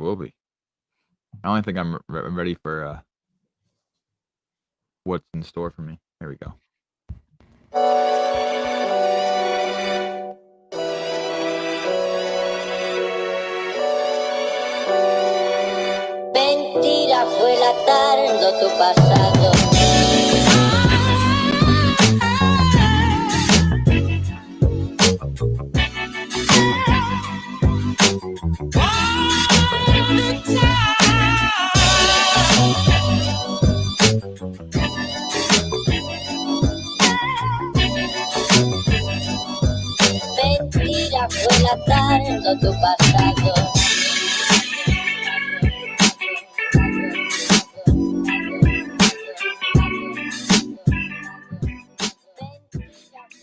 Will be. I don't think I'm ready for what's in store for me. Here we go. Mentira fue la tarde tu pasado. Mentira fue la tarde tu pasado.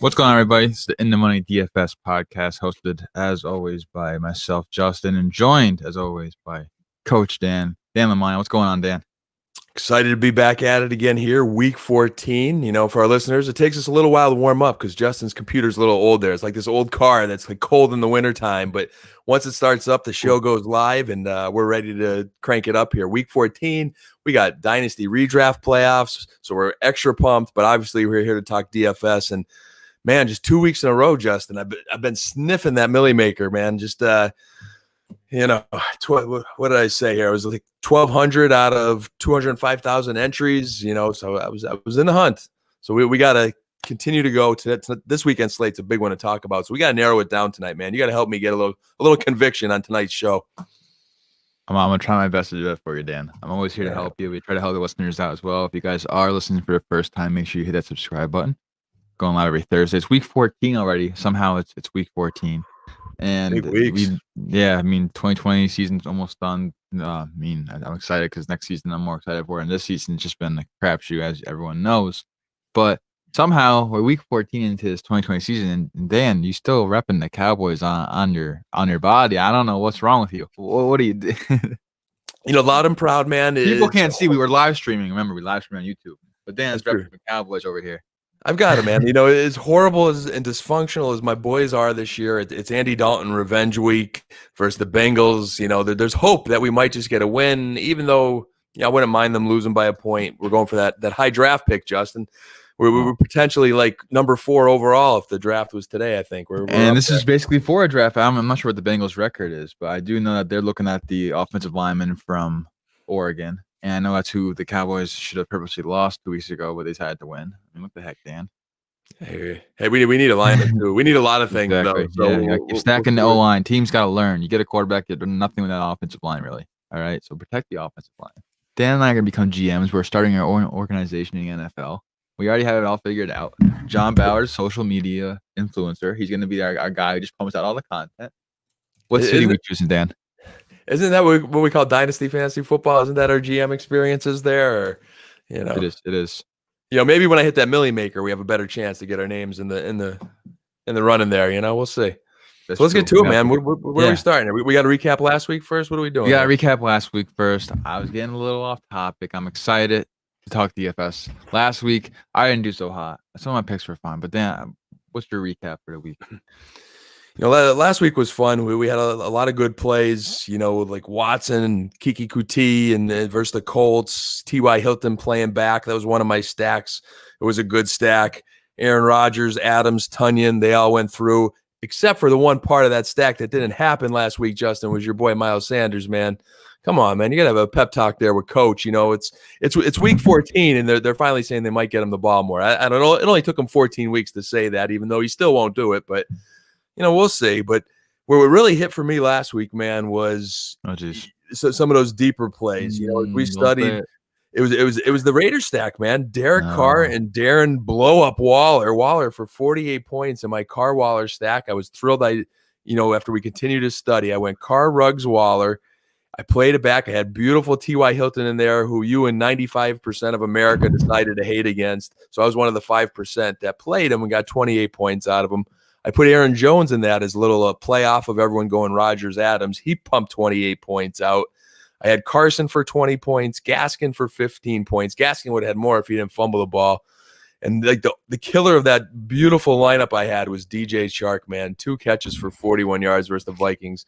What's going on, everybody? It's the In the Money DFS podcast, hosted as always by myself, Justin, and joined as always by Coach Dan Lamine. What's going on, Dan? Excited to be back at it again here, week 14. You know, for our listeners, it takes us a little while to warm up because Justin's computer's a little old there. It's like this old car that's like cold in the wintertime. But once it starts up, the show goes live and we're ready to crank it up here. Week 14, we got Dynasty Redraft playoffs, so we're extra pumped. But obviously, we're here to talk DFS. And, man, just 2 weeks in a row, Justin, I've been sniffing that Millie Maker, man. Just you know, what did I say here? I was like 1,200 out of 205,000 entries, you know, so I was in the hunt. So we got to continue to go to this weekend slate's a big one to talk about. So we got to narrow it down tonight, man. You got to help me get a little conviction on tonight's show. I'm going to try my best to do that for you, Dan. I'm always here to help you. We try to help the listeners out as well. If you guys are listening for the first time, make sure you hit that subscribe button. Going live every Thursday. It's week 14 already. Somehow it's week 14. And 2020 season's almost done. I'm excited because next season I'm more excited for, and this season's just been a crapshoot, as everyone knows. But somehow we're week 14 into this 2020 season, and Dan, you still repping the Cowboys on your body. I don't know what's wrong with you. What do you do? You know, loud and proud, man. People can't see. We were live streaming. Remember, we live stream on YouTube. But Dan's repping the Cowboys over here. I've got it, man. You know, as horrible and dysfunctional as my boys are this year, it's Andy Dalton revenge week versus the Bengals. You know, there's hope that we might just get a win, even though I wouldn't mind them losing by a point. We're going for that high draft pick, Justin. We were potentially like number 4 overall if the draft was today, I think. And this is basically for a draft. I'm not sure what the Bengals record is, but I do know that they're looking at the offensive lineman from Oregon. And I know that's who the Cowboys should have purposely lost 2 weeks ago, but they had to win. I mean, what the heck, Dan? Hey, we need a lineman too. We need a lot of things, exactly. though. So you're stacking the O-line. Teams got to learn. You get a quarterback, you're doing nothing with that offensive line, really. All right, so protect the offensive line. Dan and I are going to become GMs. We're starting our own organization in the NFL. We already have it all figured out. John Bowers, social media influencer. He's going to be our guy who just pumps out all the content. What city are we choosing, Dan? Isn't that what we call Dynasty Fantasy Football? Isn't that our GM experiences there? Or, you know, it is. You know, maybe when I hit that Millie Maker, we have a better chance to get our names in the running there. You know, we'll see. So let's get to it, man. Where are we starting? We got to recap last week first. What are we doing? We got to recap last week first. I was getting a little off topic. I'm excited to talk DFS. Last week, I didn't do so hot. Some of my picks were fine, but Dan, what's your recap for the week? You know, last week was fun. We had a lot of good plays, you know, like Watson and Kiki Kuti and versus the Colts, T.Y. Hilton playing back. That was one of my stacks. It was a good stack. Aaron Rodgers, Adams, Tunyon, they all went through, except for the one part of that stack that didn't happen last week, Justin, was your boy Miles Sanders, man. Come on, man. You got to have a pep talk there with Coach. You know, it's week 14, and they're finally saying they might get him the ball more. I don't know. It only took him 14 weeks to say that, even though he still won't do it, but – you know, we'll see. But where it really hit for me last week, man, was some of those deeper plays. You know, we studied. It was the Raiders stack, man. Derek Carr and Darren blow up Waller for 48 points in my Carr Waller stack. I was thrilled. After we continued to study, I went Carr, Ruggs, Waller. I played it back. I had beautiful T.Y. Hilton in there, who you and 95% of America decided to hate against. So I was one of the 5% that played him and got 28 points out of him. I put Aaron Jones in that as a little playoff of everyone going Rodgers, Adams. He pumped 28 points out. I had Carson for 20 points, Gaskin for 15 points. Gaskin would have had more if he didn't fumble the ball. And like the killer of that beautiful lineup I had was DJ Chark, man. 2 catches for 41 yards versus the Vikings.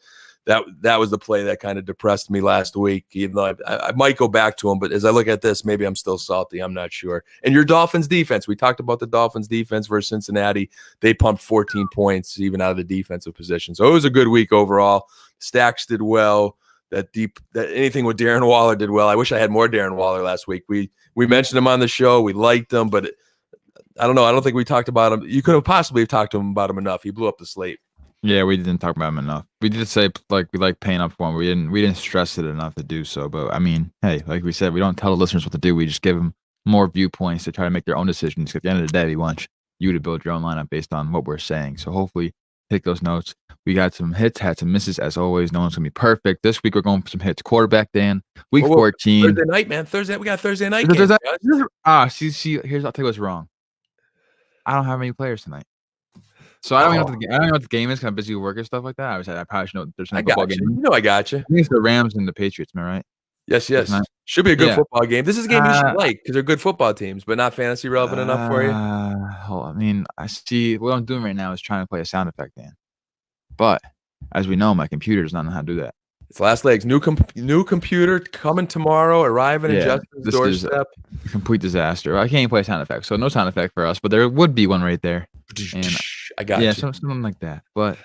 that was the play that kind of depressed me last week. Even though I might go back to him, but as I look at this, maybe I'm still salty. I'm not sure. And your Dolphins defense, we talked about the Dolphins defense versus Cincinnati. They pumped 14 points even out of the defensive position. So it was a good week overall. Stacks did well. That anything with Darren Waller did well. I wish I had more Darren Waller last week. We mentioned him on the show. We liked him, but I don't know. I don't think we talked about him. You could have possibly talked to him about him enough. He blew up the slate. Yeah, we didn't talk about him enough. We did say like we like paying up for him. We didn't stress it enough to do so. But I mean, hey, like we said, we don't tell the listeners what to do. We just give them more viewpoints to try to make their own decisions. At the end of the day, we want you to build your own lineup based on what we're saying. So hopefully, take those notes. We got some hits, had some misses as always. No one's gonna be perfect. This week we're going for some hits. Quarterback Dan, week 14. Thursday night, man. We got Thursday night. See, here's I'll tell you what's wrong. I don't have any players tonight. So I don't know what the game is. Kind of busy with work and stuff like that. I probably should know there's no football game. You know, I got you. I think it's the Rams and the Patriots, am I right? Yes. Should be a good football game. This is a game you should like because they're good football teams, but not fantasy relevant enough for you. I mean, I see what I'm doing right now is trying to play a sound effect, Dan. But as we know, my computer does not know how to do that. It's last legs. New computer coming tomorrow. Arriving at Justin's doorstep. A complete disaster. I can't play a sound effect, so no sound effect for us. But there would be one right there. And I got you. Something like that. But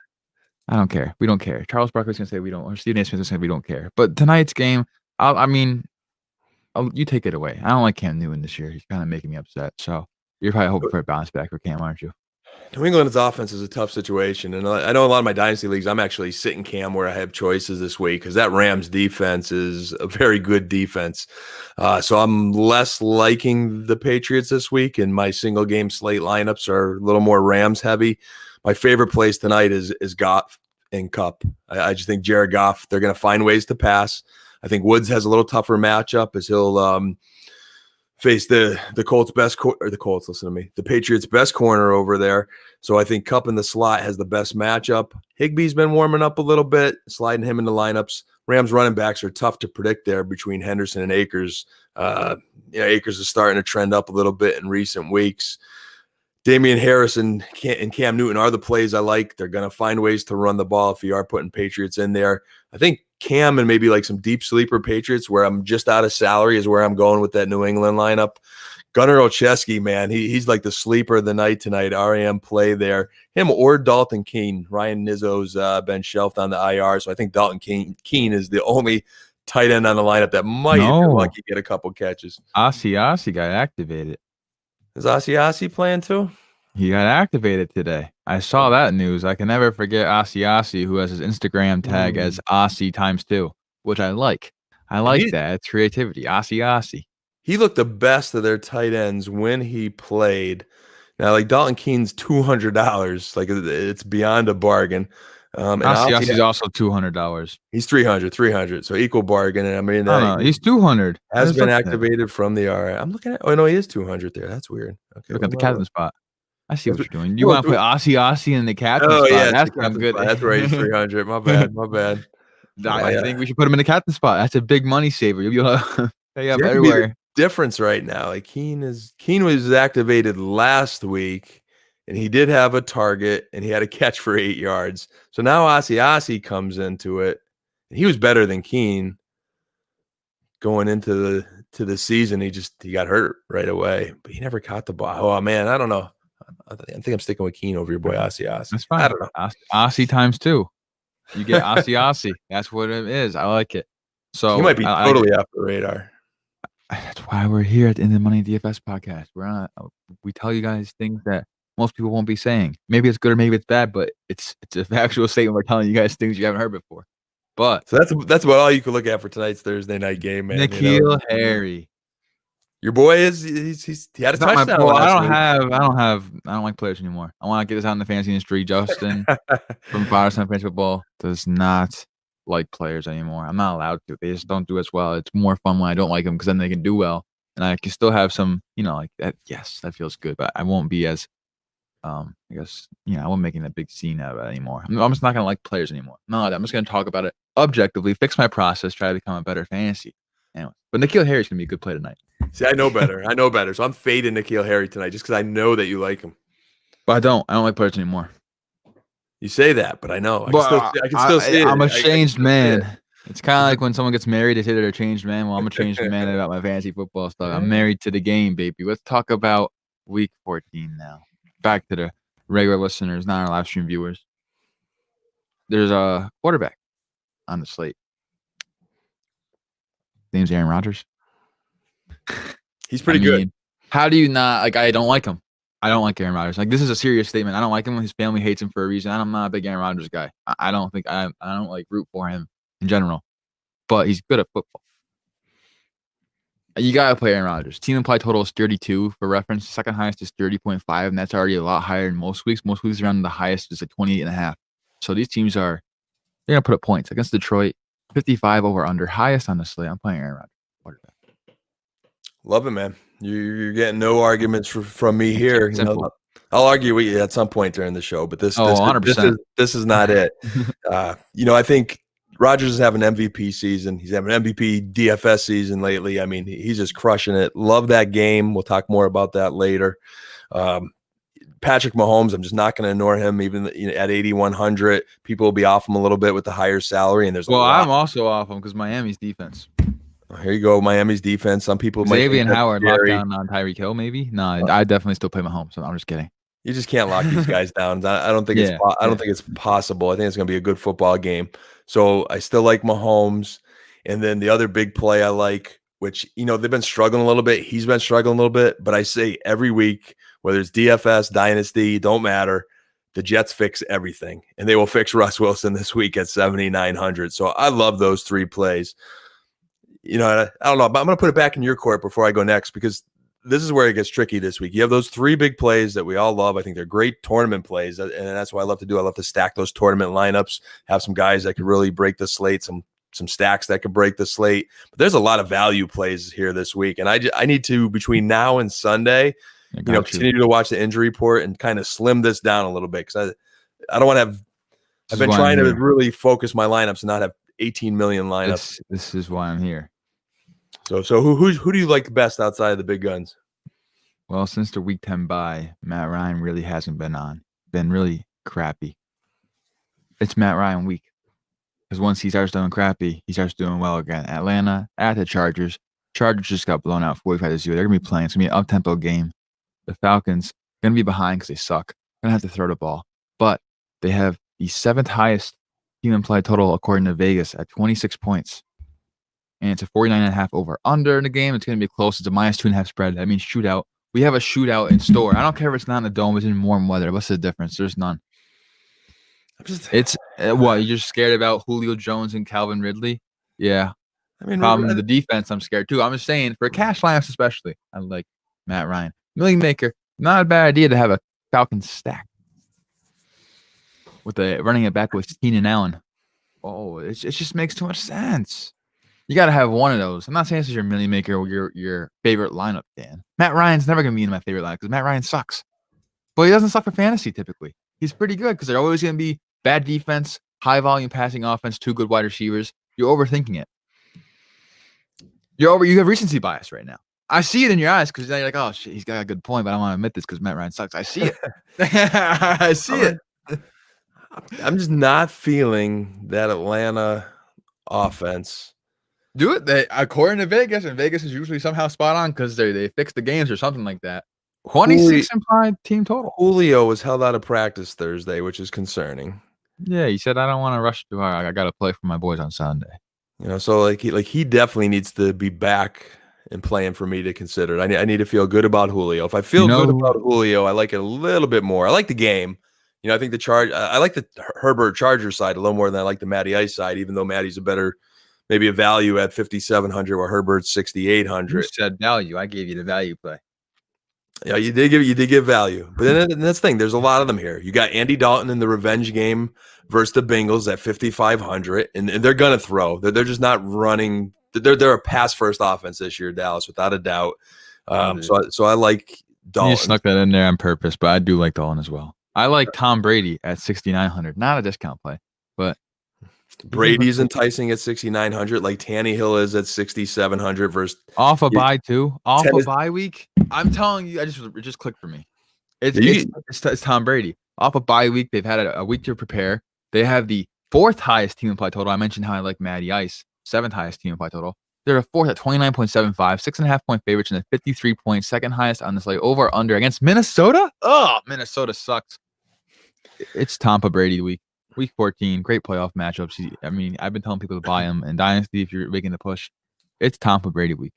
I don't care. We don't care. Charles Barkley's gonna say we don't, or Stephen A. Smith's gonna say we don't care. But tonight's game, you take it away. I don't like Cam Newton this year. He's kind of making me upset. So you're probably hoping for a bounce back for Cam, aren't you? New England's offense is a tough situation, and I know a lot of my dynasty leagues, I'm actually sitting Cam where I have choices this week because that Rams defense is a very good defense. So I'm less liking the Patriots this week, and my single game slate lineups are a little more Rams heavy. My favorite place tonight is Goff and Kupp. I just think Jared Goff, they're going to find ways to pass. I think Woods has a little tougher matchup as he'll face the Colts the Patriots best corner over there. So I think Kupp in the slot has the best matchup. Higbee's been warming up a little bit, sliding him into lineups. Rams running backs are tough to predict there between Henderson and Akers. Akers is starting to trend up a little bit in recent weeks. Damian Harris and Cam Newton are the plays I like. They're going to find ways to run the ball if you are putting Patriots in there. I think Cam and maybe like some deep sleeper Patriots where I'm just out of salary is where I'm going with that New England lineup. Gunnar Olszewski, man, he's like the sleeper of the night tonight. REM play there. Him or Dalton Keene. Ryan Nizzo's been shelved on the IR, so I think Dalton Keene is the only tight end on the lineup that might lucky get a couple catches. Asi got activated. Is Asi playing too? He got activated today. I saw that news. I can never forget Asi, who has his Instagram tag as Asi ×2, which I like. I like that. It's creativity. Asi. He looked the best of their tight ends when he played. Now, like Dalton Keene's $200. Like it's beyond a bargain. And Asi's also $200. He's $300. So equal bargain. And I mean, he's $200. Has been activated from the RI. I'm looking at. Oh no, he is $200 there. That's weird. Okay, look at the captain spot. I see what you're doing. You want to put Asi in the captain spot? Yeah, that's good. Spot. That's right. He's $300. My bad. I think we should put him in the captain spot. That's a big money saver. You'll pay up everywhere. Difference right now. Like Keene was activated last week, and he did have a target, and he had a catch for 8 yards. So now Asi comes into it, and he was better than Keene going into the season. He got hurt right away, but he never caught the ball. Oh man, I don't know. I think I'm sticking with Keene over your boy Asi. That's fine. I don't know. Asi ×2. You get Asi. That's what it is. I like it. So he might be totally off the radar. That's why we're here at the End of the Money DFS podcast. We tell you guys things that most people won't be saying. Maybe it's good or maybe it's bad, but it's a factual statement. We're telling you guys things you haven't heard before. But so that's about all you can look at for tonight's Thursday night game, man. N'Keal Harry. Your boy he had a touchdown. I don't like players anymore. I want to get this out in the fantasy industry. Justin from Patterson Fantasy Football does not like players anymore. I'm not allowed to. They just don't do as well. It's more fun when I don't like them because then they can do well, and I can still have some, like that. Yes, that feels good, but I won't be as, I won't making that big scene out of it anymore. I'm just not gonna like players anymore. No, I'm just gonna talk about it objectively, fix my process, try to become a better fantasy. Anyway, but N'Keal Harry's gonna be a good play tonight. See, I know better. So I'm fading N'Keal Harry tonight just because I know that you like him. But I don't like players anymore. You say that, but I know But I can still see it. I'm a I can changed still see it. man. It's kind of like when someone gets married, they say they're a changed man. Well, I'm a changed man about my fantasy football stuff. I'm married to the game, baby. Let's talk about week 14 now. Back to the regular listeners, not our live stream viewers. There's a quarterback on the slate. His name's Aaron Rodgers. He's pretty good. How do you not like? I don't like him. I don't like Aaron Rodgers. Like, this is a serious statement. I don't like him. His family hates him for a reason. I'm not a big Aaron Rodgers guy. I don't think I don't like root for him in general, but he's good at football. You gotta play Aaron Rodgers. Team implied total is 32 for reference. Second highest is 30.5, and that's already a lot higher than most weeks. Most weeks around the highest is like 28.5. So these teams they're gonna put up points against Detroit. 55 over under, highest on the slate. I'm playing Aaron Rodgers. Quarterback. Love it, man. You're getting no arguments from me here. You know, Simple. I'll argue with you at some point during the show, but this 100%. this is not it. You know, I think Rodgers is having an MVP season. He's having an MVP DFS season lately. I mean, he's just crushing it. Love that game. We'll talk more about that later. Patrick Mahomes, I'm just not going to ignore him. Even at 8,100, people will be off him a little bit with the higher salary. And there's I'm also off him because Miami's defense. Here you go, Miami's defense. Some people might Xavier and Howard locked down on Tyreek Hill, maybe. No, I definitely still play Mahomes. So I'm just kidding. You just can't lock these guys down. I don't think I don't think it's possible. I think it's going to be a good football game. So I still like Mahomes. And then the other big play I like, which, they've been struggling a little bit. He's been struggling a little bit. But I say every week, whether it's DFS, Dynasty, don't matter. The Jets fix everything. And they will fix Russ Wilson this week at 7,900. So I love those three plays. I don't know, but I'm going to put it back in your court before I go next, because this is where it gets tricky this week. You have those three big plays that we all love. I think they're great tournament plays, and that's what I love to do. I love to stack those tournament lineups, have some guys that could really break the slate, some stacks that could break the slate. But there's a lot of value plays here this week, and I need to, between now and Sunday, continue to watch the injury report and kind of slim this down a little bit, because I don't want to have. I've been trying to really focus my lineups and not have 18 million lineups. This is why I'm here. So who do you like the best outside of the big guns? Well, since the week 10 bye, Matt Ryan really hasn't been really crappy. It's Matt Ryan week. Because once he starts doing crappy, he starts doing well again. Atlanta at the Chargers. Chargers just got blown out 45-0. They're going to be playing. It's going to be an up-tempo game. The Falcons going to be behind because they suck. Going to have to throw the ball. But they have the 7th highest team implied total according to Vegas at 26 points. And it's a 49.5 over under in the game. It's going to be close. It's a -2.5 spread. That means shootout. We have a shootout in store. I don't care if it's not in the dome. It's in warm weather. What's the difference? There's none. It's what? You're just scared about Julio Jones and Calvin Ridley? Yeah. I mean, the defense, I'm scared too. I'm just saying, for cash lineups especially, I like Matt Ryan. Million maker. Not a bad idea to have a Falcons stack with running it back with Keenan Allen. Oh, it just makes too much sense. You got to have one of those. I'm not saying this is your million maker or your favorite lineup, Dan. Matt Ryan's never going to be in my favorite lineup because Matt Ryan sucks. But he doesn't suck for fantasy typically. He's pretty good because they're always going to be bad defense, high volume passing offense, 2 good wide receivers. You're overthinking it. You have recency bias right now. I see it in your eyes because you're like, oh, shit, he's got a good point, but I don't want to admit this because Matt Ryan sucks. I see it. I see it. I'm just not feeling that Atlanta offense. Do it. According to Vegas, and Vegas is usually somehow spot on because they fix the games or something like that. 26 implied team total. Julio was held out of practice Thursday, which is concerning. Yeah, he said, I don't want to rush too hard. I got to play for my boys on Sunday. So he definitely needs to be back and playing for me to consider it. I need to feel good about Julio. If I feel good about Julio, I like it a little bit more. I like the game. I think I like the Herbert Charger side a little more than I like the Matty Ice side, even though Matty's maybe a value at 5,700 or Herbert's 6,800. You said value. I gave you the value play. Yeah, you did give value. But then that's the thing. There's a lot of them here. You got Andy Dalton in the revenge game versus the Bengals at 5,500, and they're gonna throw. They're just not running. They're a pass first offense this year, Dallas, without a doubt. So I like Dalton. You snuck that in there on purpose, but I do like Dalton as well. I like Tom Brady at 6,900. Not a discount play, but Brady's enticing at 6,900, like Tannehill is at 6,700 versus off a bye too. Off a bye week. I'm telling you, it just clicked for me. It's Tom Brady. off a bye week. They've had a week to prepare. They have the 4th highest team implied total. I mentioned how I like Matty Ice, 7th highest team implied total. They're a 4th at 29.75, 6.5 point favorites, and a 53 point second highest on this like over or under against Minnesota. Oh, Minnesota sucks. It's Tampa Brady week 14. Great playoff matchups. I mean, I've been telling people to buy him in Dynasty if you're making the push. It's Tampa Brady week.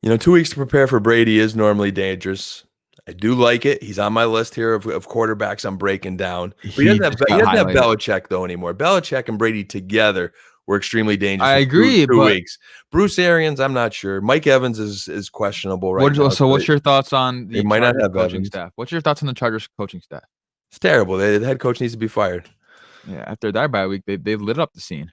2 weeks to prepare for Brady is normally dangerous. I do like it. He's on my list here of quarterbacks I'm breaking down. But he doesn't have Belichick, though, anymore. Belichick and Brady together were extremely dangerous. I agree, two weeks. Bruce Arians, I'm not sure. Mike Evans is questionable right now. So what's your thoughts on the might not have coaching Evans. staff? What's your thoughts on the Chargers coaching staff? It's terrible. The head coach needs to be fired. Yeah, after their bye week, they lit up the scene.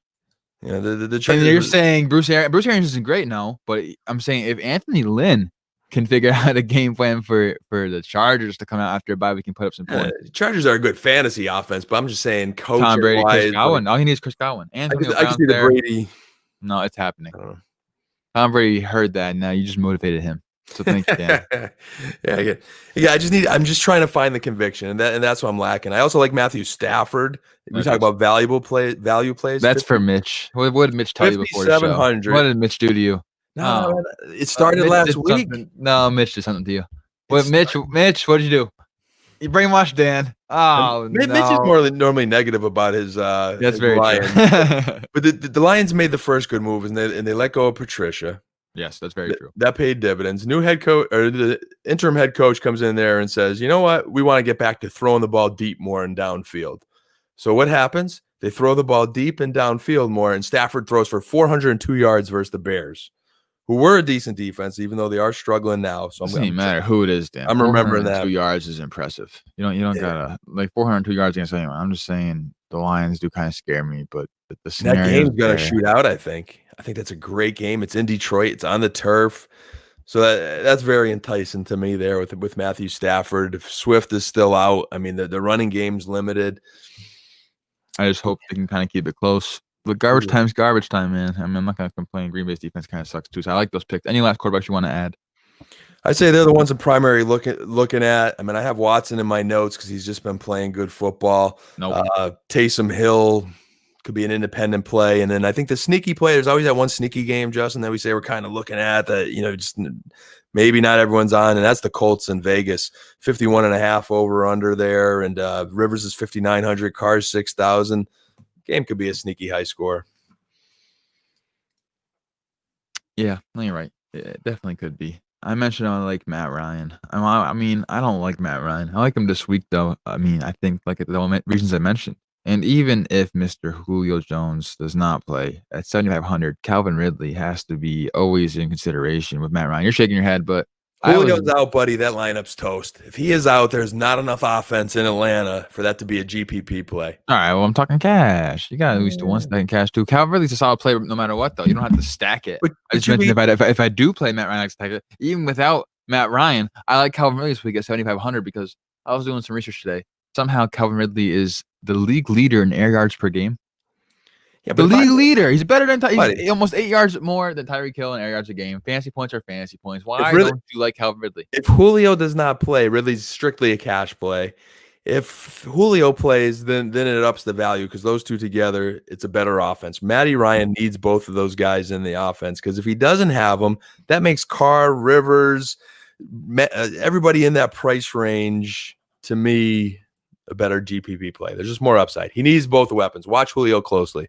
Yeah, the Chargers. And you're saying Bruce Arians isn't great now, but I'm saying if Anthony Lynn can figure out a game plan for the Chargers to come out after a bye, we can put up some points. Chargers are a good fantasy offense, but I'm just saying coach. Tom Brady, Chris Godwin. All he needs is Chris Godwin. Anthony I can see the Brady. No, it's happening. Tom Brady heard that. Now you just motivated him. So thank you, Dan. Yeah. I'm just trying to find the conviction, and that's what I'm lacking. I also like Matthew Stafford. We talk about value plays. That's for Mitch. What did Mitch tell you before the show? What did Mitch do to you? No, it started last week. No, Mitch did something to you. Mitch, what did you do? You brainwashed Dan. Oh, Mitch is normally negative about his. That's his very Lions. true. But the Lions made the first good move, and they let go of Patricia. Yes, that's very true. That paid dividends. New head coach or the interim head coach comes in there and says, "You know what? We want to get back to throwing the ball deep more and downfield." So what happens? They throw the ball deep and downfield more, and Stafford throws for 402 yards versus the Bears, who were a decent defense, even though they are struggling now. So it doesn't matter who it is, Dan. I'm remembering that 2 yards is impressive. You don't gotta like 402 yards against anyone. I'm just saying the Lions do kind of scare me, but the that game's gonna shoot out. I think that's a great game. It's in Detroit. It's on the turf, so that's very enticing to me there with Matthew Stafford. If Swift is still out, I mean the running game's limited. I just hope they can kind of keep it close. But garbage time's garbage time, man. I mean, I'm not going to complain. Green Bay's defense kind of sucks, too. So I like those picks. Any last quarterbacks you want to add? I'd say they're the ones I'm primarily looking at. I mean, I have Watson in my notes because he's just been playing good football. Nope. Taysom Hill could be an independent play. And then I think the sneaky play, there's always that one sneaky game, Justin, that we say we're kind of looking at that, just maybe not everyone's on. And that's the Colts in Vegas, 51.5 over under there. And Rivers is 5,900, Carr's 6,000. Game could be a sneaky high score. Yeah, no, you're right. It definitely could be. I mentioned I like Matt Ryan. I mean, I don't like Matt Ryan. I like him this week, though. I mean, I think like the reasons I mentioned. And even if Mr. Julio Jones does not play at 7,500, Calvin Ridley has to be always in consideration with Matt Ryan. You're shaking your head, but Julio's out, buddy. That lineup's toast. If he is out, there's not enough offense in Atlanta for that to be a GPP play. All right, well, I'm talking cash. You got at least one stack in cash, too. Calvin Ridley's a solid player no matter what, though. You don't have to stack it. But I just mentioned if I do play Matt Ryan, I stack it. Even without Matt Ryan, I like Calvin Ridley this week at 7,500 because I was doing some research today. Somehow Calvin Ridley is the league leader in air yards per game. Yeah, the league leader. He's better than he's almost 8 yards more than Tyreek Hill in air yards a game. Fantasy points are fantasy points. Why don't you like Calvin Ridley? If Julio does not play, Ridley's strictly a cash play. If Julio plays, then it ups the value because those two together, it's a better offense. Matty Ryan needs both of those guys in the offense because if he doesn't have them, that makes Carr, Rivers, everybody in that price range, to me, a better GPP play. There's just more upside. He needs both weapons. Watch Julio closely.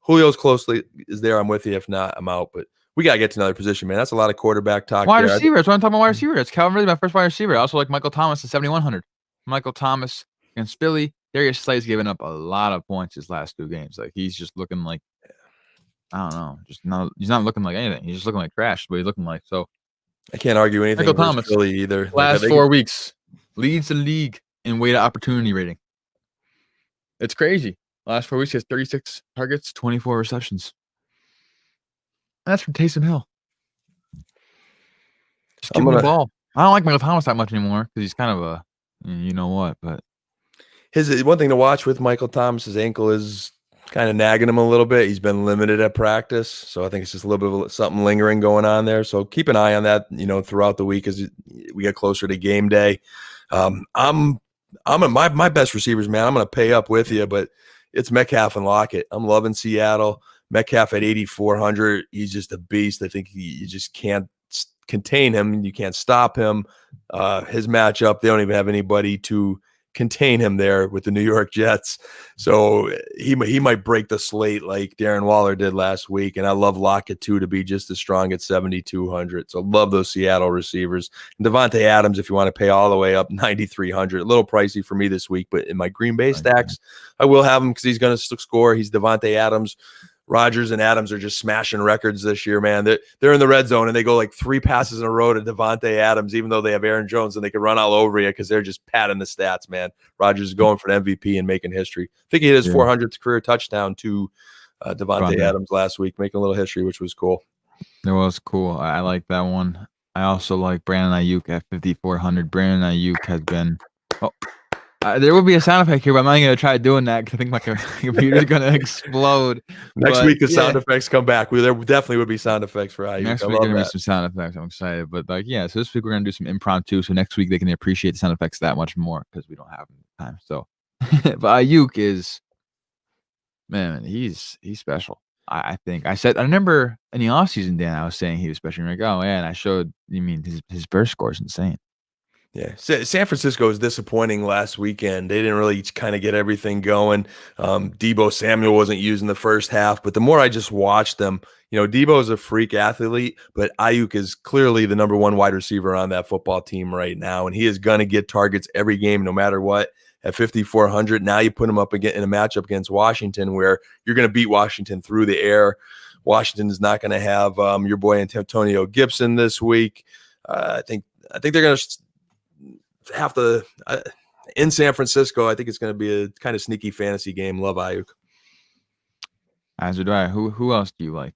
Julio's closely is there. I'm with you. If not, I'm out. But we got to get to another position, man. That's a lot of quarterback talk. Wide receiver. That's what I'm talking about. Wide receiver. It's Calvin Ridley, my first wide receiver. I also like Michael Thomas at 7,100. Michael Thomas against Philly. Darius Slay's given up a lot of points his last 2 games. Like he's just looking like, I don't know, he's not looking like anything. He's just looking like trash. But he's looking like so. I can't argue anything. Michael Thomas Philly either. Last 4 weeks leads the league in weighted opportunity rating. It's crazy. Last 4 weeks, he has 36 targets, 24 receptions. And that's from Taysom Hill. Just give him the ball. I don't like Michael Thomas that much anymore because he's kind of a, you know what, but his one thing to watch with Michael Thomas, his ankle is kind of nagging him a little bit. He's been limited at practice, so I think it's just a little bit of something lingering going on there. So keep an eye on that, throughout the week as we get closer to game day. I'm my best receivers, man. I'm gonna pay up with you, but it's Metcalf and Lockett. I'm loving Seattle. Metcalf at 8,400. He's just a beast. I think you just can't contain him. You can't stop him. His matchup, they don't even have anybody to contain him there with the New York Jets. So he might break the slate like Darren Waller did last week. And I love Lockett too to be just as strong at 7,200. So love those Seattle receivers. And Devontae Adams, if you want to pay all the way up, 9,300. A little pricey for me this week, but in my Green Bay stacks, I will have him because he's going to score. He's Devontae Adams. Rodgers and Adams are just smashing records this year, man. They're in the red zone and they go like 3 passes in a row to Devontae Adams, even though they have Aaron Jones and they can run all over you because they're just padding the stats, man. Rodgers is going for an MVP and making history. I think he hit his 400th career touchdown to Devontae Adams last week, making a little history, which was cool. It was cool. I like that one. I also like Brandon Ayuk at 5,400. Brandon Ayuk has been there will be a sound effect here, but I'm not going to try doing that because I think my computer's going to explode. Next week, the sound effects come back. There definitely would be sound effects for Ayuk. Next week, going to be some sound effects. I'm excited. But so this week, we're going to do some impromptu. So next week, they can appreciate the sound effects that much more because we don't have time. So, but Ayuk is, man, he's special. I think I remember in the offseason, Dan, I was saying he was special. You're like, oh, yeah. And I showed, his burst score is insane. Yeah, San Francisco was disappointing last weekend. They didn't really kind of get everything going. Deebo Samuel wasn't used in the first half, but the more I just watched them, Deebo is a freak athlete, but Ayuk is clearly the number 1 wide receiver on that football team right now, and he is going to get targets every game no matter what. At 5,400, now you put him up again in a matchup against Washington where you're going to beat Washington through the air. Washington is not going to have your boy Antonio Gibson this week. I think they're going to have to in San Francisco. I think it's going to be a kind of sneaky fantasy game. Love Ayuk. As do I. Who else do you like?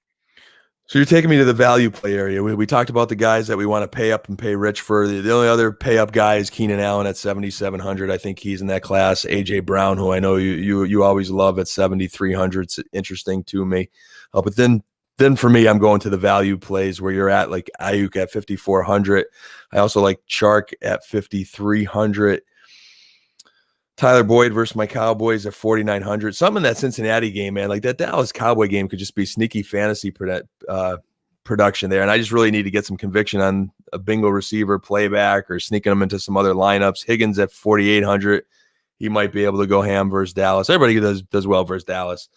So you're taking me to the value play area. We talked about the guys that we want to pay up and pay rich for. The only other pay up guy is Keenan Allen at 7,700. I think he's in that class. AJ Brown, who I know you always love, at 7,300. It's interesting to me. But then for me, I'm going to the value plays where you're at, like Ayuk at 5,400. I also like Chark at 5,300. Tyler Boyd versus my Cowboys at 4,900. Something in that Cincinnati game, man, like that Dallas Cowboy game could just be sneaky fantasy production there. And I just really need to get some conviction on a bingo receiver playback or sneaking them into some other lineups. Higgins at 4,800. He might be able to go ham versus Dallas. Everybody does well versus Dallas.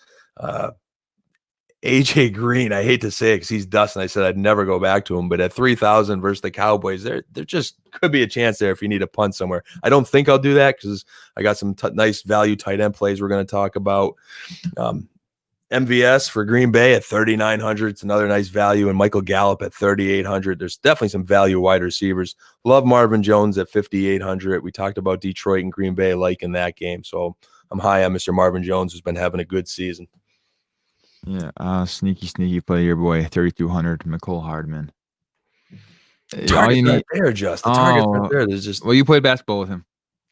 AJ Green, I hate to say it because he's dust, and I said I'd never go back to him, but at 3,000 versus the Cowboys, there just could be a chance there if you need a punt somewhere. I don't think I'll do that because I got some nice value tight end plays we're going to talk about. MVS for Green Bay at 3,900. It's another nice value, and Michael Gallup at 3,800. There's definitely some value wide receivers. Love Marvin Jones at 5,800. We talked about Detroit and Green Bay liking that game, so I'm high on Mr. Marvin Jones, who's been having a good season. Yeah, sneaky play your boy, 3,200, McCole Hardman. Target's right there, Just. The target's right there. There's just. Well, you played basketball with him.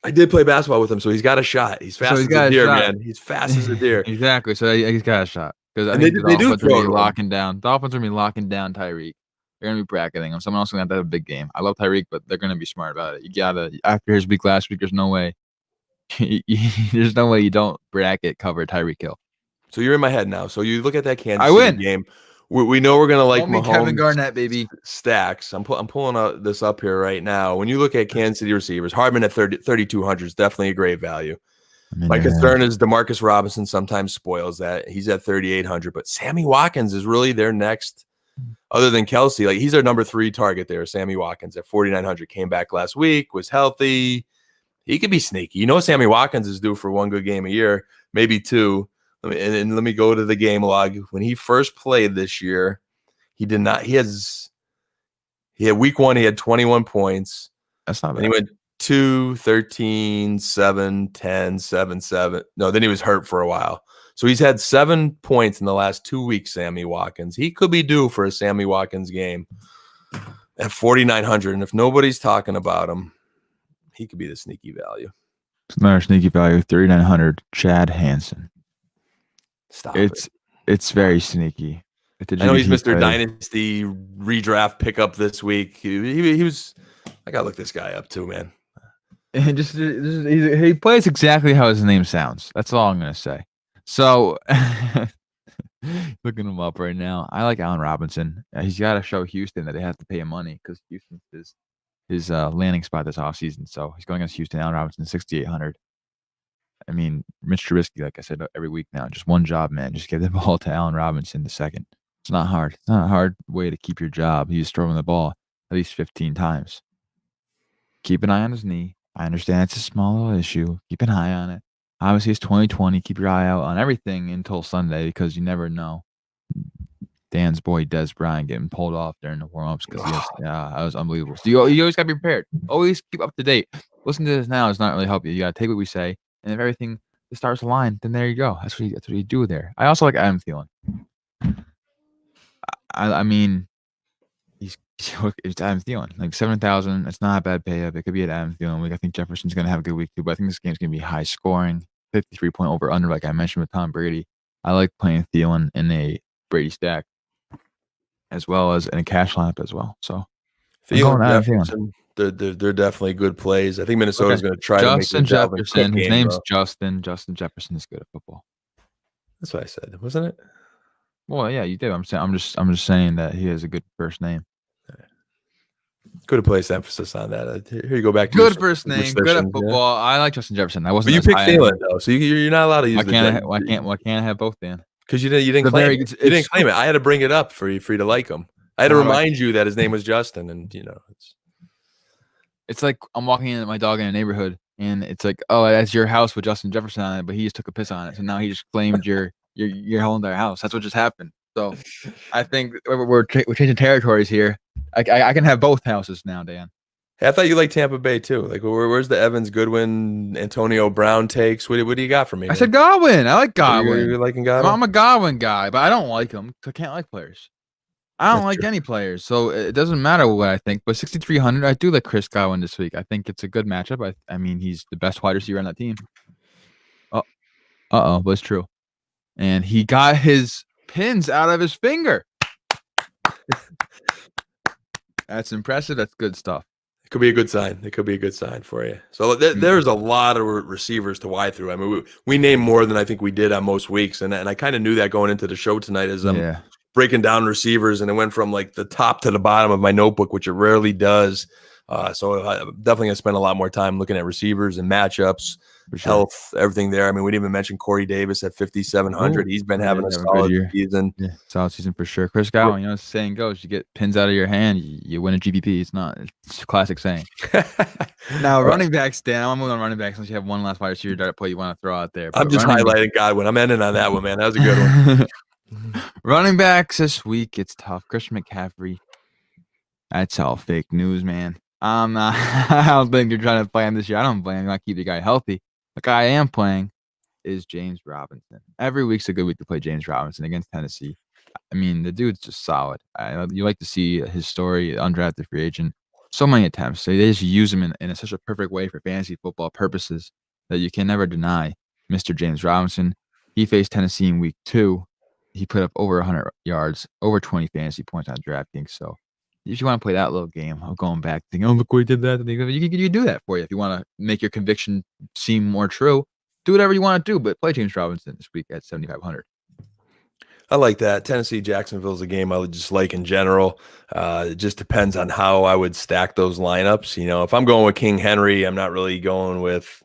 I did play basketball with him, so he's got a shot. He's fast as a deer, man. He's fast as a deer. Exactly. So he's got a shot. Because I think they do throw locking down. Dolphins are going to be locking down Tyreek. They're going to be bracketing him. Someone else is going to have a big game. I love Tyreek, but they're going to be smart about it. You got to, after his week last week, there's no way you don't bracket cover Tyreek Hill. So you're in my head now. So you look at that Kansas City game. We know we're going to like Mahomes Kevin Garnett, baby. Stacks. I'm pulling this up here right now. When you look at Kansas City receivers, Hardman at 3,200 is definitely a great value. My concern is Demarcus Robinson sometimes spoils that. He's at 3,800, but Sammy Watkins is really their next, other than Kelsey. Like, he's their number 3 target there. Sammy Watkins at 4,900 came back last week, was healthy. He could be sneaky. Sammy Watkins is due for 1 good game a year, maybe 2. Let me go to the game log. When he first played this year, he did not. He had week 1, he had 21 points. That's not bad. And he went 2, 13, 7, 10, 7, 7. No, then he was hurt for a while. So he's had 7 points in the last 2 weeks, Sammy Watkins. He could be due for a Sammy Watkins game at 4,900. And if nobody's talking about him, he could be the sneaky value. It's another sneaky value, 3,900, Chad Hansen. Stop it. It's very sneaky. I know he's Mr. Dynasty redraft pickup this week. He was. I gotta look this guy up too, man. And he plays exactly how his name sounds. That's all I'm gonna say. So, looking him up right now, I like Allen Robinson. He's got to show Houston that they have to pay him money because Houston's his landing spot this offseason. So he's going against Houston. Allen Robinson, 6,800. I mean, Mitch Trubisky, like I said every week now, just one job, man. Just give the ball to Allen Robinson the second. It's not hard. It's not a hard way to keep your job. He's throwing the ball at least 15 times. Keep an eye on his knee. I understand it's a small little issue. Keep an eye on it. Obviously, it's 2020. Keep your eye out on everything until Sunday because you never know. Dan's boy, Des Bryant, getting pulled off during the warm-ups because that was unbelievable. So you always got to be prepared. Always keep up to date. Listen to this now does not really help you. You got to take what we say, and if everything starts to line, then there you go. That's what you do there. I also like Adam Thielen. I mean, it's Adam Thielen. Like 7,000. It's not a bad pay up. It could be an Adam Thielen week. I think Jefferson's going to have a good week too, but I think this game's going to be high scoring. 53-point over under, like I mentioned with Tom Brady. I like playing Thielen in a Brady stack as well as in a cash lineup as well. So Thielen, Jefferson, they're definitely good plays. I think Minnesota's going to try to make Justin Jefferson. His name's bro. Justin. Justin Jefferson is good at football. That's what I said, wasn't it? Well, yeah, you did. I'm just saying that he has a good first name. Could have placed emphasis on that. Here you go back to good first name, good at football. Yeah. I like Justin Jefferson. I wasn't. But you picked Thielen though, so you're not allowed to use. Why can't I have both, Dan? Because you didn't claim it. You didn't claim it. I had to bring it up for you to like him. I had to remind you that his name was Justin, and it's like I'm walking in my dog in a neighborhood, and it's like, oh, that's your house with Justin Jefferson on it, but he just took a piss on it, so now he just claimed your whole entire house. That's what just happened. So I think we're changing territories here. I can have both houses now, Dan. Hey, I thought you liked Tampa Bay too. Like, where's the Evans, Goodwin, Antonio Brown takes? What do you got for me? I said Godwin. I like Godwin. You're liking Godwin? I'm a Godwin guy, but I don't like him. I can't like players. I don't like any players, so it doesn't matter what I think. But 6,300, I do like Chris Godwin this week. I think it's a good matchup. I mean, he's the best wide receiver on that team. But it's true. And he got his pins out of his finger. That's impressive. That's good stuff. It could be a good sign. It could be a good sign for you. So there's a lot of receivers to wide through. I mean, we named more than I think we did on most weeks, and I kind of knew that going into the show tonight as I'm breaking down receivers, and it went from like the top to the bottom of my notebook, which it rarely does. So I'm definitely going to spend a lot more time looking at receivers and matchups, health, everything there. I mean, we didn't even mention Corey Davis at 5,700. He's been having a solid season. Yeah, solid season for sure. Chris Godwin, the saying goes, you get pins out of your hand, you win a GPP. It's a classic saying. Now, running backs, Dan, I'm moving on running backs unless you have one last wide receiver dart play you want to throw out there. But I'm just highlighting Godwin. I'm ending on that one, man. That was a good one. Running backs this week, it's tough. Christian McCaffrey. That's all fake news, man. I don't think you're trying to play him this year. I don't blame him. I keep the guy healthy. The guy I am playing is James Robinson. Every week's a good week to play James Robinson against Tennessee. I mean, the dude's just solid. You like to see his story, undrafted free agent. So many attempts. So they just use him in such a perfect way for fantasy football purposes that you can never deny Mr. James Robinson. He faced Tennessee in week 2. He put up over 100 yards, over 20 fantasy points on DraftKings. So if you want to play that little game of going back, thinking, oh, look what he did that, you do that for you. If you want to make your conviction seem more true, do whatever you want to do, but play James Robinson this week at 7,500. I like that. Tennessee, Jacksonville is a game I would just like in general. It just depends on how I would stack those lineups. If I'm going with King Henry, I'm not really going with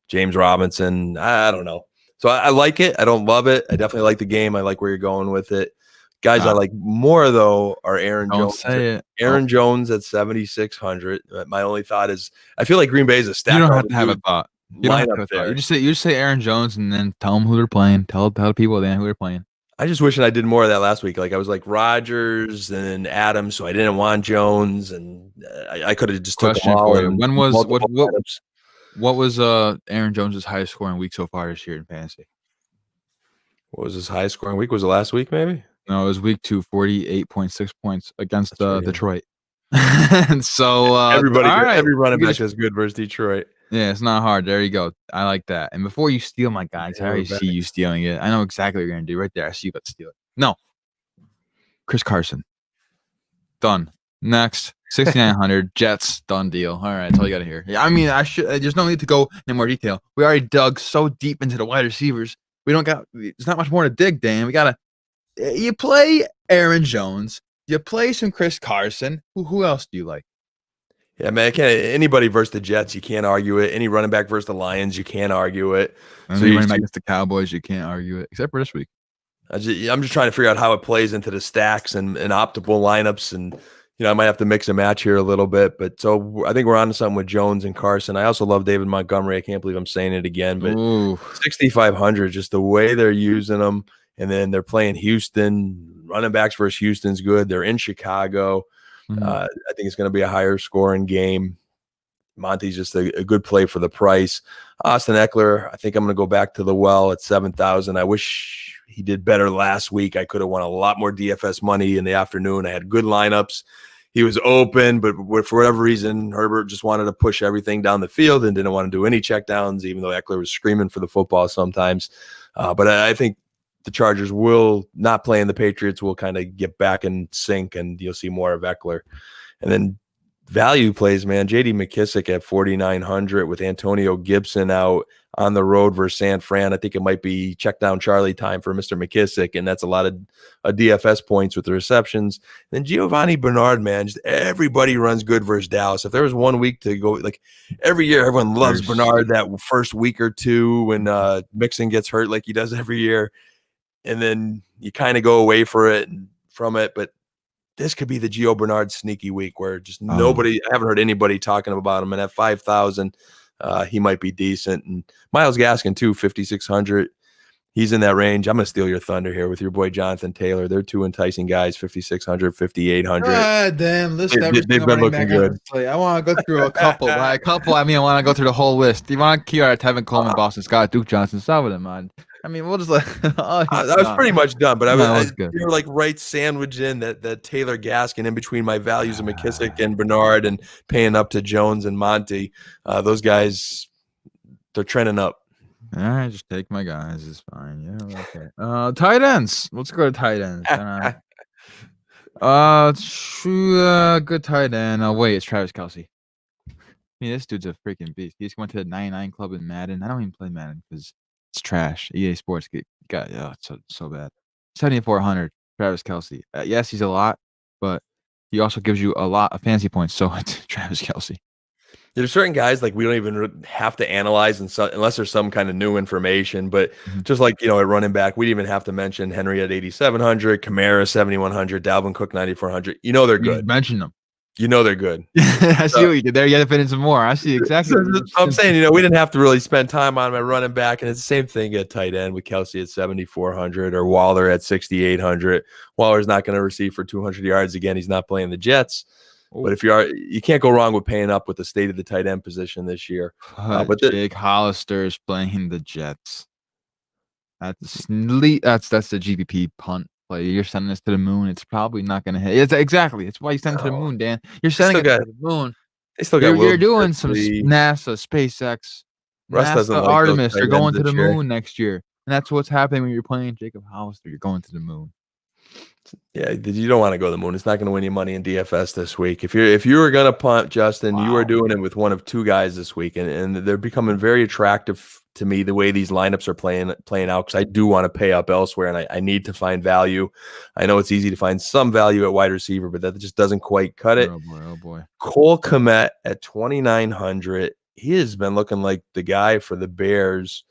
James Robinson. I don't know. So I like it. I don't love it. I definitely like the game. I like where you're going with it. Guys I like more, though, are Aaron Jones. Aaron Jones at 7,600. My only thought is I feel like Green Bay is a stack. You don't have to have a thought. You don't have to have a thought. You just say Aaron Jones and then tell them who they're playing. Tell people then who they're playing. I just wish I did more of that last week. Like I was like Rodgers and Adams, so I didn't want Jones, and I could have just took them all. When was what was Aaron Jones's highest scoring week so far this year in fantasy? What was his highest scoring week? Was it last week maybe? No, it was week 2, 48.6 points against Detroit. And so every running back is good versus Detroit. Yeah, it's not hard. There you go. I like that. And before you steal my guys, I already see you stealing it. I know exactly what you're going to do right there. I see you about to steal it. No. Chris Carson. Done. Next, 6,900 Jets, done deal. All right, that's all you got to hear. Yeah, I mean, there's no need to go in more detail. We already dug so deep into the wide receivers. There's not much more to dig, Dan. You play Aaron Jones. You play some Chris Carson. Who else do you like? Yeah, man. Anybody versus the Jets, you can't argue it. Any running back versus the Lions, you can't argue it. And so you're running back against the Cowboys, you can't argue it, except for this week. I'm just trying to figure out how it plays into the stacks and optimal lineups, and I might have to mix and match here a little bit. But so I think we're on to something with Jones and Carson. I also love David Montgomery. I can't believe I'm saying it again, but 6,500, just the way they're using them, and then they're playing Houston. Running backs versus Houston's good. They're in Chicago. I think it's going to be a higher scoring game. Monty's just a good play for the price. Austin Eckler, I think I'm going to go back to the well at 7,000. I wish he did better last week. I could have won a lot more DFS money in the afternoon. I had good lineups. He was open, but for whatever reason, Herbert just wanted to push everything down the field and didn't want to do any checkdowns, even though Eckler was screaming for the football sometimes. But I think the Chargers will not play, and the Patriots will kind of get back in sync, and you'll see more of Eckler. And then value plays, man. J.D. McKissick at 4,900 with Antonio Gibson out on the road versus San Fran. I think it might be check down Charlie time for Mr. McKissick, and that's a lot of DFS points with the receptions. Then Giovanni Bernard, man, just everybody runs good versus Dallas. If there was 1 week to go, like every year, everyone loves Bernard that first week or two when Mixon gets hurt like he does every year, and then you kind of go away from it, but this could be the Gio Bernard sneaky week where just nobody, I haven't heard anybody talking about him. And at 5,000, he might be decent. And Myles Gaskin too, 5,600. He's in that range. I'm going to steal your thunder here with your boy Jonathan Taylor. They're two enticing guys, 5,600, 5,800. Damn, list they've been looking good. I want to go through a couple. By a couple, I mean I want to go through the whole list. You want Kiara, Tevin Coleman, Boston Scott, Duke Johnson, some of them, man. I mean, we'll just like I was pretty much done, but I was good. You were like right sandwiched in that Taylor Gaskin in between my values of McKissick and Bernard and paying up to Jones and Monty. Those guys, they're trending up. All right, just take my guys. It's fine. Yeah, okay. Tight ends. Let's go to tight ends. Good tight end. Wait, it's Travis Kelce. I mean, this dude's a freaking beast. He just went to the 99 club in Madden. I don't even play Madden because it's trash. EA Sports it's so bad. 7,400. Travis Kelce. Yes, he's a lot, but he also gives you a lot of fantasy points. So it's Travis Kelce. There's certain guys like we don't even have to analyze unless there's some kind of new information. But just like, at running back, we didn't even have to mention Henry at 8,700, Kamara 7,100, Dalvin Cook 9,400. They're good. You mention them. They're good. I see what you did there. You got to fit in some more. I see exactly. I'm saying, we didn't have to really spend time on my running back, and it's the same thing at tight end with Kelce at 7,400 or Waller at 6,800. Waller's not going to receive for 200 yards again. He's not playing the Jets. But if you can't go wrong with paying up with the state of the tight end position this year. But Jake Hollister is playing the Jets. That's the GPP punt play. You're sending this to the moon. It's probably not going to hit. It's exactly. It's why you send it to the moon, Dan. You're sending it to the moon. You're doing some NASA, SpaceX, NASA, Artemis. You're going to the moon next year, and that's what's happening when you're playing Jacob Hollister. You're going to the moon. Yeah, you don't want to go to the moon. It's not going to win you money in DFS this week. If you were going to punt, Justin, you are doing it with one of two guys this week, and they're becoming very attractive to me the way these lineups are playing out, because I do want to pay up elsewhere, and I need to find value. I know it's easy to find some value at wide receiver, but that just doesn't quite cut it. Oh boy. Cole Kmet at 2,900. He has been looking like the guy for the Bears,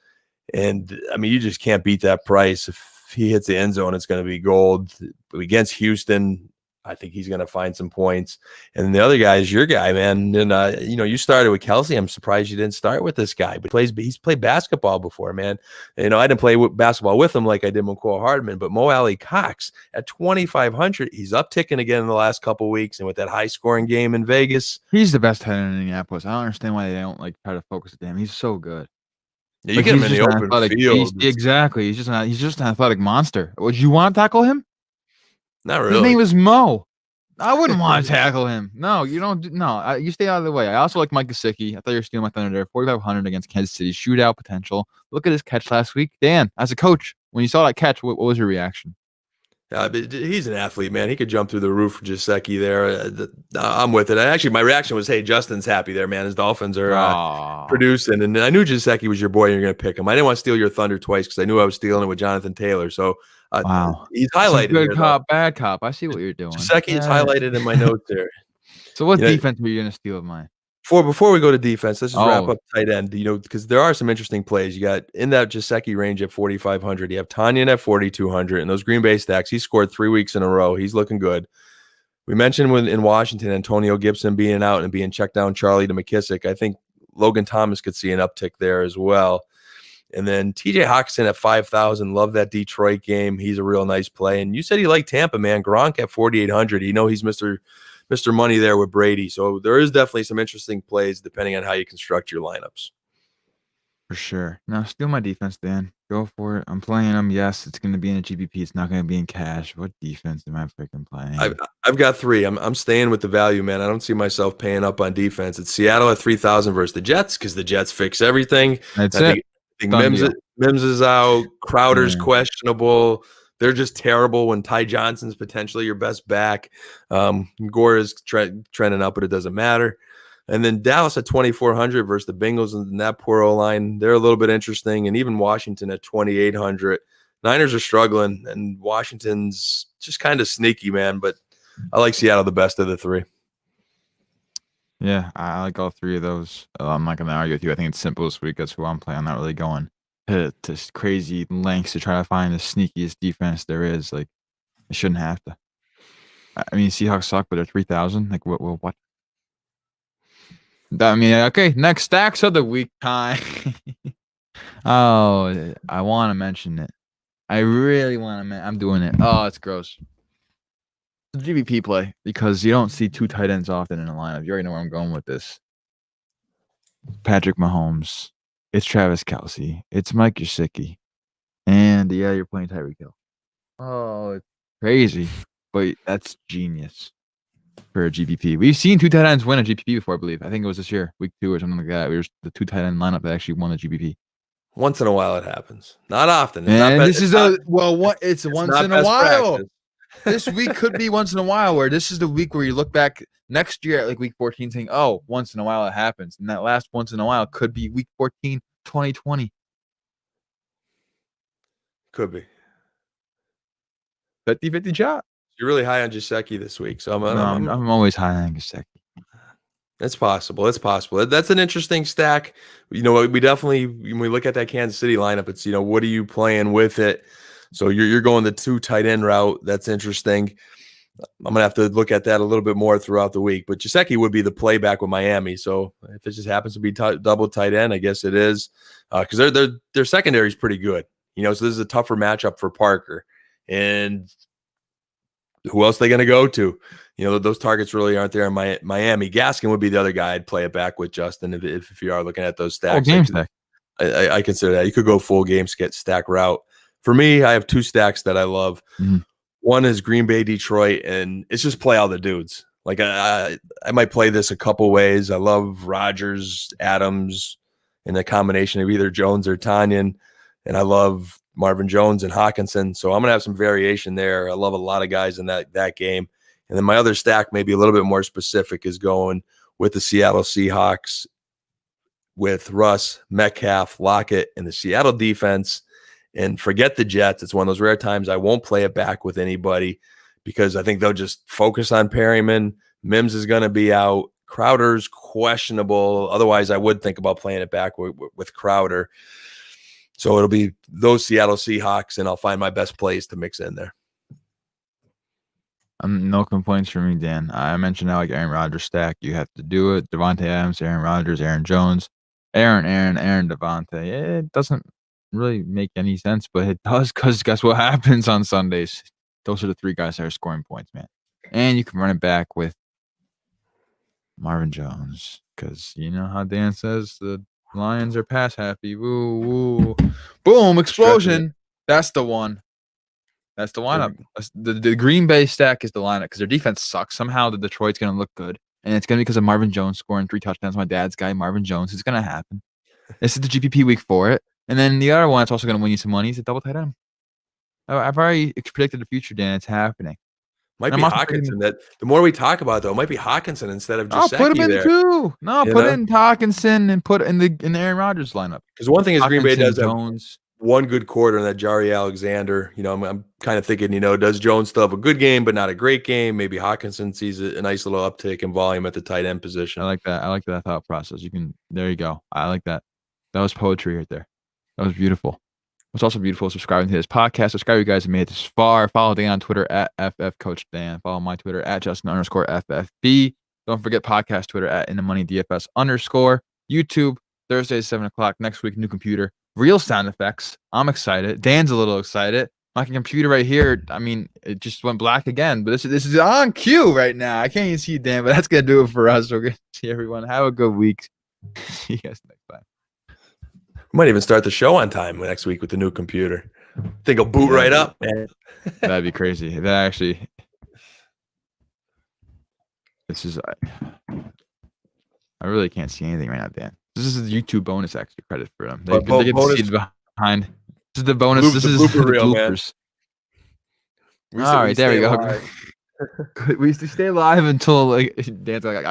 and I mean, you just can't beat that price. If he hits the end zone, it's going to be gold. But against Houston, I think he's going to find some points. And the other guy is your guy, man. And you started with Kelce. I'm surprised you didn't start with this guy, but he's played basketball before, man. I didn't play basketball with him like I did with Cole Hardman, but Mo Alley Cox at 2,500, he's upticking again in the last couple of weeks, and with that high scoring game in Vegas, he's the best tight end in Indianapolis. I don't understand why they don't try to focus on him. He's so good. Yeah, you get him in the open field. Exactly. He's just an athletic monster. Would you want to tackle him? Not really. His name is Mo. I wouldn't want to tackle him. No, you don't. No, you stay out of the way. I also like Mike Gesicki. I thought you were stealing my thunder there. 4,500 against Kansas City. Shootout potential. Look at his catch last week. Dan, as a coach, when you saw that catch, what was your reaction? But he's an athlete, man. He could jump through the roof for Gesicki there. I'm with it. Actually, my reaction was, hey, Justin's happy there, man. His Dolphins are producing. And I knew Gesicki was your boy and you're going to pick him. I didn't want to steal your thunder twice because I knew I was stealing it with Jonathan Taylor. So Wow. he's Some highlighted good here, cop, bad cop. I see what you're doing. Gesicki is highlighted in my notes there. So what defense were you going to steal of mine? Before we go to defense, let's just wrap up tight end, because there are some interesting plays. You got in that Gesicki range at 4,500. You have Tanyan at 4,200, and those Green Bay stacks. He scored 3 weeks in a row. He's looking good. We mentioned in Washington, Antonio Gibson being out and being checked down Charlie to McKissick. I think Logan Thomas could see an uptick there as well. And then TJ Hawkinson at 5,000. Love that Detroit game. He's a real nice play. And you said he liked Tampa, man. Gronk at 4,800. You know he's Mr. Money there with Brady. So there is definitely some interesting plays depending on how you construct your lineups. For sure. Now, steal my defense, Dan. Go for it. I'm playing them. Yes, it's going to be in a GBP. It's not going to be in cash. What defense am I freaking playing? I've got 3. I'm staying with the value, man. I don't see myself paying up on defense. It's Seattle at 3,000 versus the Jets because the Jets fix everything. That's I it. think Mims is out. Crowder's questionable. They're just terrible when Ty Johnson's potentially your best back. Gore is trending up, but it doesn't matter. And then Dallas at 2,400 versus the Bengals and that poor O-line. They're a little bit interesting. And even Washington at 2,800. Niners are struggling, and Washington's just kind of sneaky, man. But I like Seattle the best of the 3. Yeah, I like all 3 of those. I'm not going to argue with you. I think it's simple this week. That's who I'm playing. I'm not really going to crazy lengths to try to find the sneakiest defense there is. Like, I shouldn't have to. I mean, Seahawks suck, but they're 3,000. Like, what? I mean, okay. Next stacks of the week time. Oh, I want to mention it. I really want to. I'm doing it. Oh, it's gross. It's a GBP play because you don't see 2 tight ends often in a lineup. You already know where I'm going with this. Patrick Mahomes. It's Travis Kelce. It's Mike Gesicki. And yeah, you're playing Tyreek Hill. Oh, it's crazy. But that's genius for a GPP. We've seen 2 tight ends win a GPP before, I believe. I think it was this year, week 2 or something like that. We were the 2 tight end lineup that actually won the GPP. Once in a while it happens. Not often. It's once in a while. This week could be once in a while where this is the week where you look back next year at like week 14 saying, oh, once in a while it happens. And that last once in a while could be week 14, 2020. Could be. 50-50 shot. You're really high on Gesicki this week. So I'm always high on Gesicki. It's possible. It's possible. That's an interesting stack. We definitely, when we look at that Kansas City lineup, it's, what are you playing with it? So you're going the 2 tight end route. That's interesting. I'm going to have to look at that a little bit more throughout the week. But Gesicki would be the playback with Miami. So if it just happens to be double tight end, I guess it is. Because their secondary is pretty good. So this is a tougher matchup for Parker. And who else are they going to go to? Those targets really aren't there in Miami. Gaskin would be the other guy I'd play it back with, Justin, if you are looking at those stacks. Game stack. I consider that. You could go full game stack route. For me, I have 2 stacks that I love. Mm-hmm. One is Green Bay, Detroit, and it's just play all the dudes. Like I might play this a couple ways. I love Rodgers, Adams, in a combination of either Jones or Tanyan, and I love Marvin Jones and Hawkinson. So I'm going to have some variation there. I love a lot of guys in that game. And then my other stack, maybe a little bit more specific, is going with the Seattle Seahawks with Russ, Metcalf, Lockett, and the Seattle defense. And forget the Jets. It's one of those rare times I won't play it back with anybody because I think they'll just focus on Perryman. Mims is going to be out. Crowder's questionable. Otherwise, I would think about playing it back with Crowder. So it'll be those Seattle Seahawks, and I'll find my best plays to mix in there. No complaints from me, Dan. I mentioned how like Aaron Rodgers stack. You have to do it. Devontae Adams, Aaron Rodgers, Aaron Jones, Aaron, Devontae. It doesn't really make any sense, but it does because guess what happens on Sundays? Those are the 3 guys that are scoring points, man. And you can run it back with Marvin Jones because you know how Dan says the Lions are pass happy. Woo, woo. Boom, explosion. That's the one. That's the lineup. The Green Bay stack is the lineup because their defense sucks. Somehow the Detroit's going to look good. And it's going to be because of Marvin Jones scoring 3 touchdowns. My dad's guy, Marvin Jones. It's going to happen. This is the GPP week for it. And then the other one that's also going to win you some money is a double tight end. I've already predicted the future, Dan. It's happening. Might And be I'm also predicting. Hawkinson. That the more we talk about it, though, it might be Hawkinson instead of Oh, put him Gesicki in there. too. No, You put know? in Hawkinson and put in the Aaron Rodgers lineup. Because one thing is Green Bay Hawkinson, does have Jones. one good quarter in that Jari Alexander. You know, I'm kind of thinking, does Jones still have a good game, but not a great game? Maybe Hawkinson sees a nice little uptick in volume at the tight end position. I like that. I like that thought process. There you go. I like that. That was poetry right there. That was beautiful. What's also beautiful is subscribing to this podcast. Subscribe, you guys have made it this far. Follow Dan on Twitter at FFCoachDan. Follow my Twitter at Justin_FFB. Don't forget podcast Twitter at InTheMoneyDFS_. YouTube, Thursday, 7 o'clock. Next week, new computer. Real sound effects. I'm excited. Dan's a little excited. My computer right here, I mean, it just went black again. But this is on cue right now. I can't even see Dan, but that's going to do it for us. We're going to see everyone. Have a good week. See you guys next time. We might even start the show on time next week with the new computer. I think it'll boot right up, man. That'd be crazy. That actually, this is, I really can't see anything right now, Dan. This is the YouTube bonus extra credit for them. They get to see it behind. This is the bonus. This is the bloopers. All right, there we go. We stay live until Dan's like,